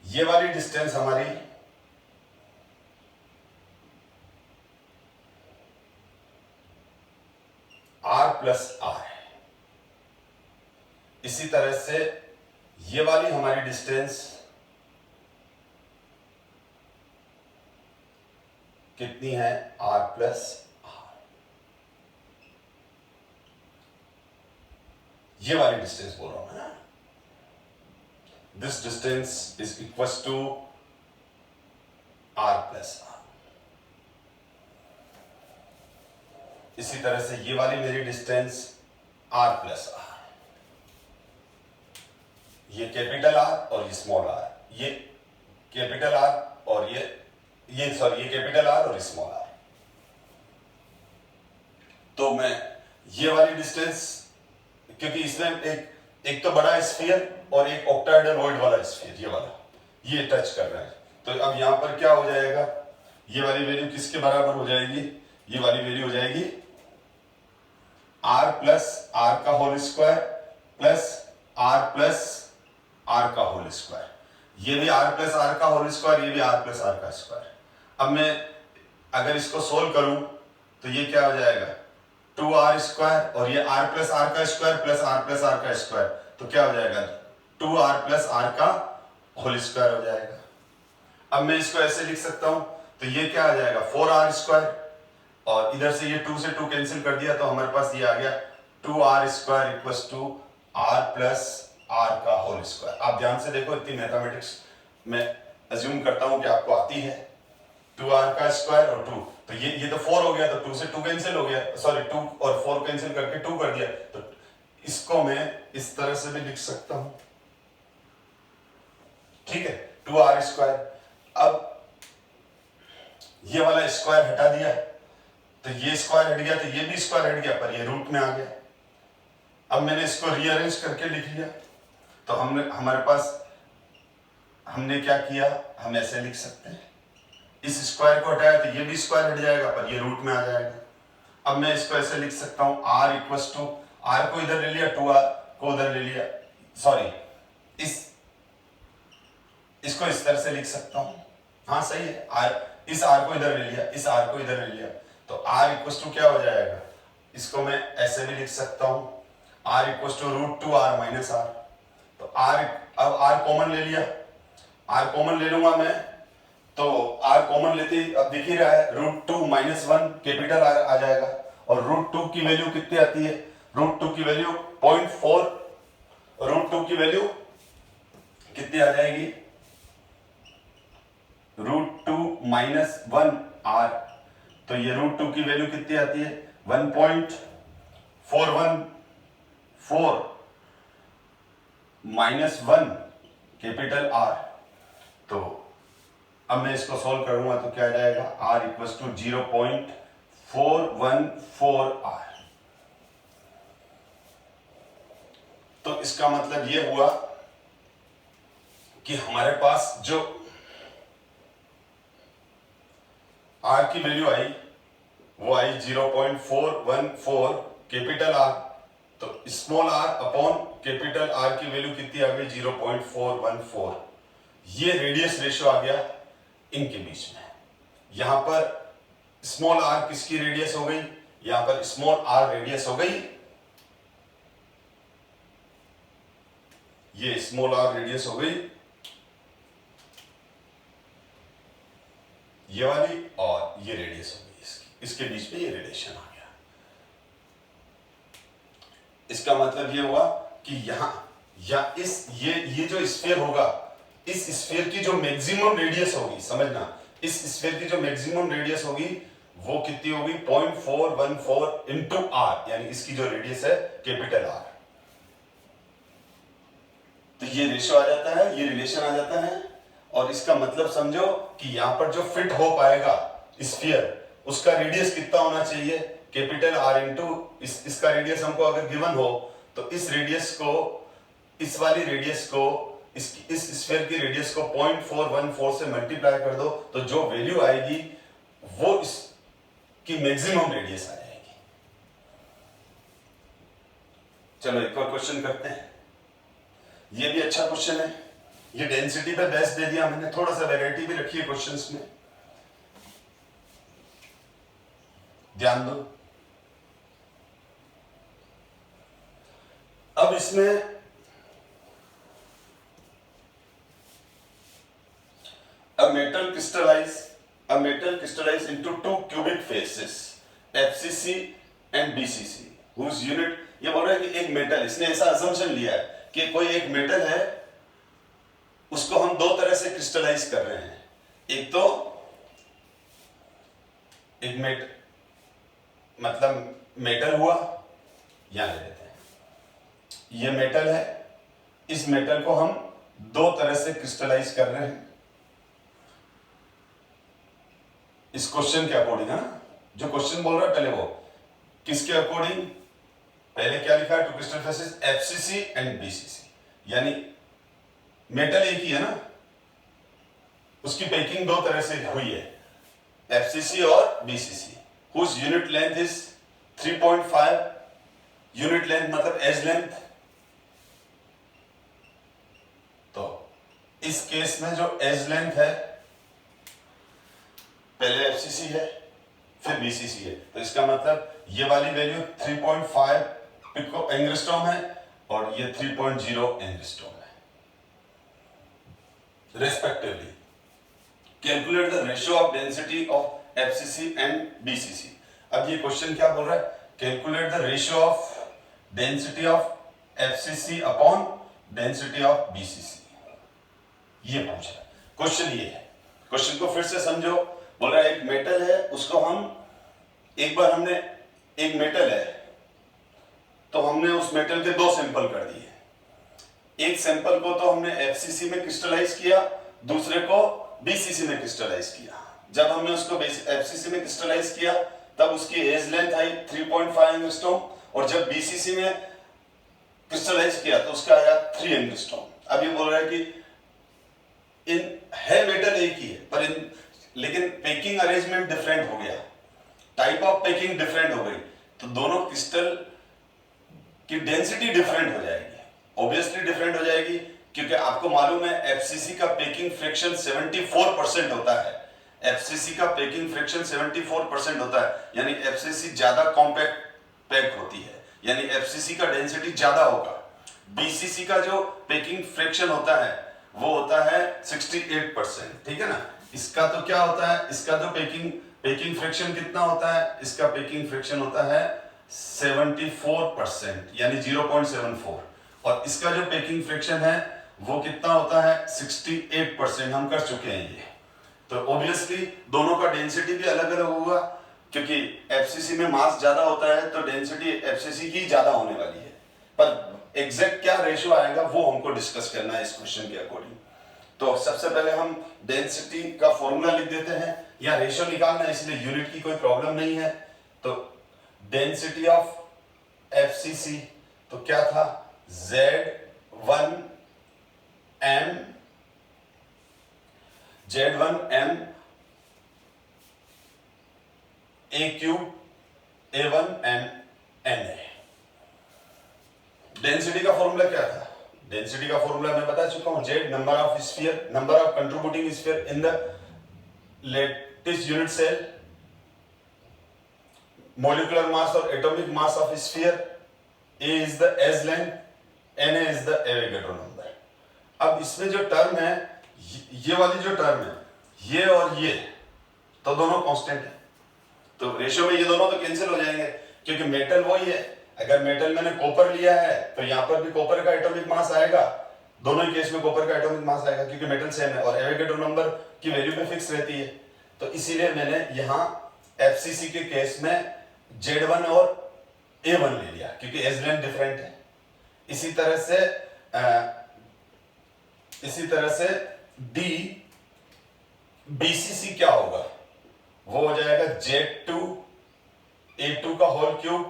ये वाली डिस्टेंस हमारी r प्लस r है। इसी तरह से ये वाली हमारी डिस्टेंस कितनी है? r plus r। ये वाली डिस्टेंस बोल रहा हूं ना, this distance is equal to r plus r। इसी तरह से ये वाली मेरी डिस्टेंस r प्लस r, ये कैपिटल R और ये स्मॉल r, ये कैपिटल R और ये कैपिटल R और स्मॉल r। तो मैं ये वाली डिस्टेंस, क्योंकि इसमें एक तो बड़ा स्फीयर और एक ऑक्टाहेड्रल वॉइड वाला स्फीयर, ये वाला ये टच कर रहा है। तो अब यहां पर क्या हो जाएगा? ये वाली वैल्यू किसके बराबर हो जाएगी? ये वाली वैल्यू हो जाएगी r प्लस r का होल स्क्वायर प्लस r का होल स्क्वायर। ये भी r प्लस r का होल स्क्वायर, ये भी r प्लस r का स्क्वायर। अब मैं अगर इसको सोल्व करूं तो ये क्या हो जाएगा? 2r स्क्वायर और ये r प्लस r का square plus r plus r का स्क्वायर, तो क्या हो जाएगा? 2r प्लस r का होल स्क्वायर हो जाएगा। अब मैं इसको ऐसे लिख सकता हूं, तो ये क्या आ जाएगा? 4r स्क्वायर, और इधर से ये 2 से 2 कैंसिल कर दिया तो हमारे पास ये आ गया 2r square equals to r plus r का होल स्क्वायर। आप ध्यान से देखो, इतनी मैथमेटिक्स मैं अज्यूम करता हूं कि आपको आती है। 2r का स्क्वायर और 2, तो ये तो 4 हो गया, तो 2 से 2 कैंसिल हो गया, सॉरी 2 और 4 कैंसिल करके 2 कर दिया, तो इसको मैं इस तरह से भी लिख सकता हूं। ठीक है, 2r स्क्वायर। अब ये वाला स्क्वायर हटा दिया, तो ये स्क्वायर हट गया, तो ये भी स्क्वायर हट गया, पर ये रूट में आ गया। अब मैंने इसको रीअरेंज करके लिख लिया, तो हमारे पास हमने क्या किया? हम ऐसे लिख सकते हैं, इस स्क्वायर को हटाया तो ये भी स्क्वायर हट जाएगा, पर ये रूट में आ जाएगा। अब मैं इसको ऐसे लिख सकता हूं, r इक्वल्स टू, r को इधर ले लिया, 2r को उधर ले लिया, सॉरी इसको इस तरह से लिख सकता हूं। हाँ सही है, इस आर को इधर ले लिया, इस आर को इधर ले लिया, तो आर इक्वल टू क्या हो जाएगा, इसको मैं ऐसे भी लिख सकता हूं, R equal to √2r minus R. तो आर, अब आर कॉमन ले लिया, आर कॉमन ले लूंगा मैं, तो आर कॉमन लेते ही अब दिख ही रहा है √2 माइनस 1 कैपिटल आर आ जाएगा, और √2 की वैल्यू कितनी आती है, √2 की वैल्यू 0.4, √2 की वैल्यू कितनी आ जाएगी, √2 माइनस 1 आर, तो ये √2 की वैल्यू कितनी आती है 1.414 माइनस 1 कैपिटल आर। तो अब मैं इसको सॉल्व करूंगा तो क्या आ जाएगा, r इक्वल टू 0.414 आर। तो इसका मतलब ये हुआ कि हमारे पास जो r की वैल्यू आई वो आई 0.414 कैपिटल आर, तो small r upon capital R की वैल्यू कितनी आ गई 0.414। ये रेडियस रेशियो आ गया इनके बीच में। यहां पर स्मॉल r किसकी रेडियस हो गई, यहां पर स्मॉल r रेडियस हो गई, ये स्मॉल r रेडियस हो गई ये वाली, और ये रेडियस हो गई इसकी, इसके बीच में ये रिलेशन आ गया। इसका मतलब ये हुआ कि यहां या इस ये जो स्फीयर होगा, इस स्फीयर की जो मैक्सिमम रेडियस होगी, समझना, इस स्फीयर की जो मैक्सिमम रेडियस होगी वो कितनी होगी 0.414 इंटू आर, यानी इसकी जो रेडियस है कैपिटल आर। तो ये रेशियो आ जाता है, ये रिलेशन आ जाता है, और इसका मतलब समझो कि यहां पर जो फिट हो पाएगा स्फीयर, उसका रेडियस कितना होना चाहिए कैपिटल आर इंटू इसका रेडियस हमको अगर गिवन हो, तो इस रेडियस को, इस वाली रेडियस को इस स्फीयर की रेडियस को 0.414 से मल्टीप्लाई कर दो, तो जो वैल्यू आएगी वो इसकी मैक्सिमम रेडियस आ जाएगी। चलो एक और क्वेश्चन करते हैं, ये भी अच्छा क्वेश्चन है, ये डेंसिटी पे बेस दे दिया मैंने, थोड़ा सा वैरायटी भी रखी है क्वेश्चंस में, ध्यान दो। अब इसमें a metal crystallize into two cubic faces FCC and BCC whose unit, ये बोल रहा है कि एक मेटल, इसने ऐसा असम्पशन लिया है कि कोई एक मेटल है, उसको हम दो तरह से क्रिस्टलाइज कर रहे हैं। एक तो एक मतलब मेटल हुआ, यहां ले लेते हैं, ये मेटल है, इस मेटल को हम दो तरह से क्रिस्टलाइज कर रहे हैं इस क्वेश्चन के अकॉर्डिंग, है ना, जो क्वेश्चन बोल रहा है पहले वो किसके अकॉर्डिंग, पहले क्या लिखा है, two crystal faces FCC and BCC, यानी मेटल एक ही है ना, उसकी पैकिंग दो तरह से हुई है, एफसीसी और BCC, whose unit length is 3.5, unit length मतलब एज लेंथ। तो इस केस में जो एज लेंथ है, पहले एफसीसी है फिर बीसीसी है, तो इसका मतलब ये वाली वैल्यू 3.5 पिको एंगस्ट्रॉम है और ये 3.0 एंगस्ट्रॉम है respectively. Calculate the ratio of density of FCC and BCC. अब ये क्वेश्चन क्या बोल रहा है, calculate the ratio of density of FCC upon density of BCC, ये पूछ रहा है क्वेश्चन। ये है क्वेश्चन को फिर से समझो, बोल रहा है एक मेटल है, उसको हम एक बार हमने, एक मेटल है तो हमने उस मेटल के दो सैंपल कर दिए, एक सैंपल को तो हमने एफसीसी में क्रिस्टलाइज किया, दूसरे को बीसीसी में क्रिस्टलाइज किया। जब हमने उसको एफसीसी में क्रिस्टलाइज किया तब उसकी एज लेंथ आई 3.5 एंगस्ट्रॉम, और जब बीसीसी में क्रिस्टलाइज किया तो उसका आया 3 एंगस्ट्रॉम। अब ये बोल रहा है कि इन है मेटल एक ही है, पर लेकिन पैकिंग अरेंजमेंट डिफरेंट हो गया, टाइप ऑफ पैकिंग डिफरेंट हो गई, तो दोनों क्रिस्टल की डेंसिटी डिफरेंट हो जाएगी, ऑब्वियसली डिफरेंट हो जाएगी, क्योंकि आपको मालूम है एफसीसी का पैकिंग फ्रैक्शन 74% होता है, एफसीसी का पैकिंग फ्रिक्शन 74% होता है, यानी एफसीसी ज्यादा कॉम्पैक्ट पैक होती है, यानी एफसीसी का डेंसिटी ज्यादा होगा। बीसीसी का जो पैकिंग फ्रिक्शन होता है वो होता है 68%, ठीक है ना। इसका तो क्या होता है, इसका जो पैकिंग फ्रिक्शन कितना होता है, इसका पैकिंग फ्रिक्शन होता है 74%, यानी 0.74, और इसका जो पैकिंग फ्रिक्शन है वो कितना होता है 68%। हम कर चुके हैं ये, तो ऑब्वियसली दोनों का डेंसिटी भी अलग अलग होगा, क्योंकि एफसीसी में मास ज्यादा होता है तो डेंसिटी एफसीसी की ज्यादा होने वाली है, पर एग्जैक्ट क्या रेशियो आएगा वो हमको डिस्कस करना है इस क्वेश्चन के अकॉर्डिंग। तो सबसे पहले हम डेंसिटी का फॉर्मूला लिख देते हैं, या रेशियो निकालना है इसलिए यूनिट की कोई प्रॉब्लम नहीं है। तो डेंसिटी ऑफ एफसीसी तो क्या था, Z1M A³ A1M NA। Density का फॉर्मूला क्या था, डेंसिटी का फॉर्मूला मैं बता चुका हूं, Z number of sphere, number of contributing sphere in the lattice unit cell, molecular mass or atomic mass of sphere, A is the S length, Na is the Avogadro number। अब इसमें जो टर्म है, ये वाली जो टर्म है, ये और ये तो दोनों कांस्टेंट है, तो रेशियो में ये दोनों तो कैंसिल हो जाएंगे, क्योंकि मेटल वही है। अगर मेटल मैंने कॉपर लिया है तो यहाँ पर भी कॉपर का एटॉमिक मास आएगा, दोनों ही केस में कॉपर का एटॉमिक मास आएगा क्योंकि मेटल सेम है, और एवोगैड्रो नंबर की वैल्यू भी फिक्स रहती है। तो इसीलिए मैंने यहाँ एफसीसी के केस में Z1 और A1 ले लिया, क्योंकि एज लेंथ डिफरेंट है। इसी तरह से डी बीसीसी क्या होगा, वो हो जाएगा Z2 A2 का होल क्यूब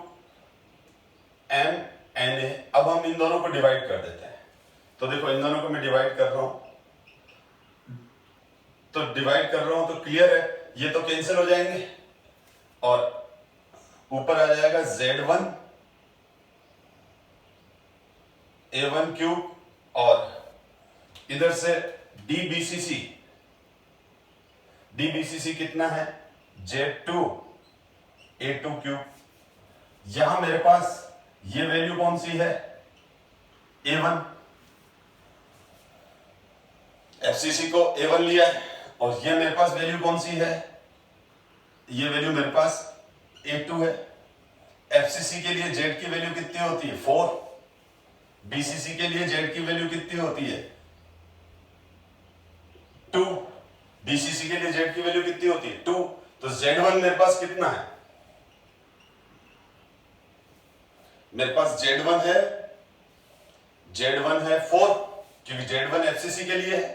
M Na। अब हम इन दोनों को डिवाइड कर देते हैं, तो देखो इन दोनों को मैं डिवाइड कर रहा हूं, तो क्लियर है, ये तो कैंसिल हो जाएंगे और ऊपर आ जाएगा Z1 A1 क्यूब, और इधर से DBCC कितना है, Z2 A2 क्यूब। यहां मेरे पास ये वैल्यू कौन सी है, A1, एफसीसी को A1 लिया है, और ये मेरे पास वैल्यू कौन सी है, ये वैल्यू मेरे पास A2 है। एफसीसी के लिए Z की वैल्यू कितनी होती है, 4, बीसीसी के लिए Z की वैल्यू कितनी होती है, 2, बीसीसी के लिए Z की वैल्यू कितनी होती है, 2। तो Z1 मेरे पास कितना है, मेरे पास Z1 है 4, क्योंकि Z1 एफसीसी के लिए है,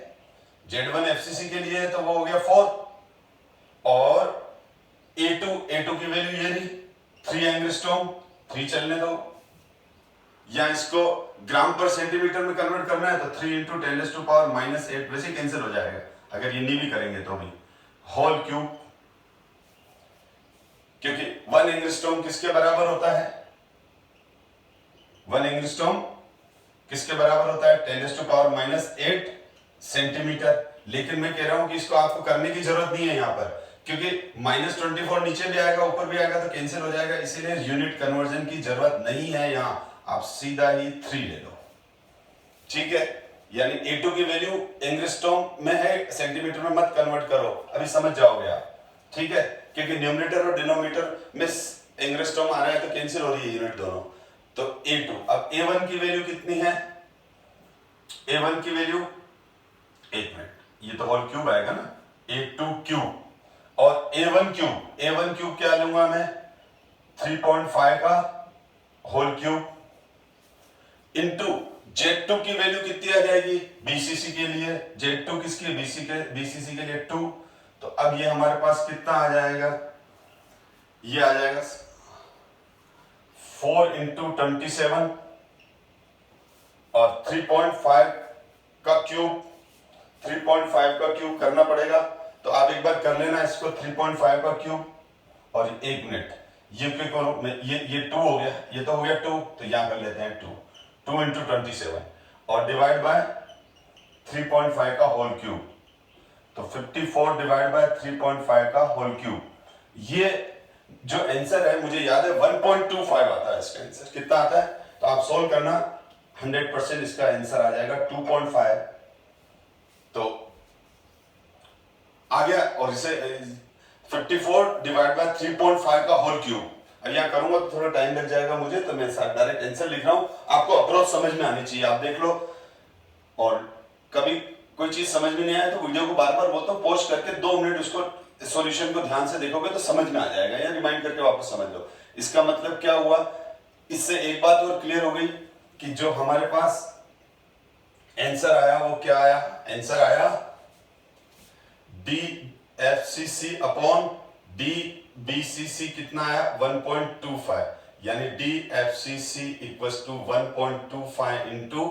Z1 एफसीसी के लिए है तो वो हो गया 4, और A2 की वैल्यू ये रही 3 एंगस्ट्रॉम, 3 चलने दो, या इसको ग्राम पर सेंटीमीटर में कन्वर्ट करना है तो 3 × 10⁻⁻8, वैसे कैंसिल हो जाएगा अगर ये नहीं भी करेंगे तो भी, होल क्यूब, क्योंकि 1 एंगस्ट्रॉम किसके बराबर होता है, 1 एंगस्ट्रॉम किसके बराबर होता है, 10⁻⁻8 सेंटीमीटर। लेकिन मैं कह रहा हूं कि इसको आपको करने की जरूरत नहीं है यहाँ पर, क्योंकि -24 नीचे भी आएगा ऊपर भी आएगा तो कैंसिल हो जाएगा, इसीलिए यूनिट कन्वर्जन की जरूरत नहीं है, यहां आप सीधा ही 3 ले लो, ठीक है। यानी A2 की वैल्यू एंगस्ट्रॉम में है, सेंटीमीटर में मत कन्वर्ट करो, अभी समझ जाओगे आप, ठीक है, क्योंकि न्यूमरेटर और डिनोमिनेटर में एंगस्ट्रॉम आ रहा है तो कैंसिल हो रही है यूनिट दोनों। तो A2, अब A1 की वैल्यू कितनी है, A1 की वैल्यू, एक मिनट, ये तो होल क्यूब आएगा ना, A2 क्यूब, और A1 क्यूब क्या लूंगा मैं, 3.5 का होल क्यूब, इनटू Z2 की वैल्यू कितनी आ जाएगी, BCC के लिए, Z2 किसकी है, BCC के लिए 2, तो अब ये हमारे पास कितना आ जाएगा, ये आ जाएगा 4 × 27, और 3.5 का क्यूब करना पड़ेगा, तो आप एक बार कर लेना इसको, 3.5 का क्यूब, और 1 मिनट ये क्यों करो मैं, ये 2 हो गया, ये तो हो गया 2, तो यहां कर लेते हैं 2 × 27 और डिवाइड बाय 3.5 का होल क्यूब, तो तो 54 डिवाइड बाय 3.5 का होल क्यूब। ये जो आंसर है मुझे याद है 1.25 आता है इसका आंसर। कितना आता है? तो आप सोल्व करना, 100% इसका आंसर आ जाएगा 2.5। तो आ गया। और इसे 54 डिवाइड बाय 3.5 का होल क्यूब यहाँ करूंगा तो थोड़ा टाइम लग जाएगा मुझे, तो मैं डायरेक्ट आंसर लिख रहा हूं। आपको अप्रोच समझ में आनी चाहिए, आप देख लो। और कभी कोई चीज समझ में नहीं आए तो वीडियो को बार बार बोलता हूं, पॉज करके 2 मिनट उसको सॉल्यूशन को ध्यान से देखोगे तो समझ में आ जाएगा, या रिमाइंड करके वापस समझ लो। इसका मतलब क्या हुआ, इससे एक बात और क्लियर हो गई कि जो हमारे पास आंसर आया वो क्या आया? आंसर आया DFCC अपॉन DBCC कितना आया? 1.25, यानी DFCC इक्वल्स टू 1.25 इंटू,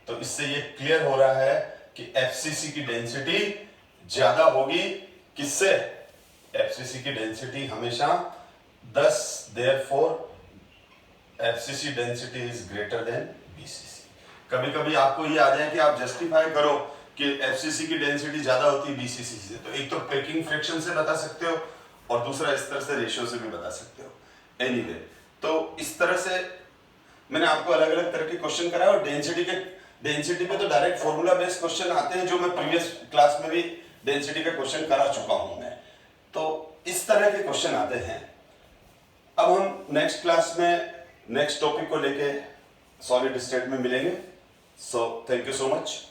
तो इससे ये क्लियर हो रहा है कि FCC की डेंसिटी ज्यादा होगी। किससे? FCC की डेंसिटी हमेशा 10, therefore FCC density is greater than BCC। कभी कभी आपको ये आ जाए कि आप जस्टिफाई करो कि FCC की डेंसिटी ज्यादा होती है BCC से, तो एक तो पैकिंग फ्रैक्शन से बता सकते हो और दूसरा इस तरह से रेशियो से भी बता सकते हो। एनीवे, तो इस तरह से मैंने आपको अलग अलग तरह के क्वेश्चन कराया। और डेंसिटी पे तो डायरेक्ट फॉर्मूला बेस्ड क्वेश्चन आते हैं, जो मैं प्रीवियस क्लास में भी डेंसिटी का क्वेश्चन करा चुका हूं मैं। तो इस तरह के क्वेश्चन आते हैं। अब हम नेक्स्ट क्लास में नेक्स्ट टॉपिक को लेके सॉलिड स्टेट में मिलेंगे। So thank you so much.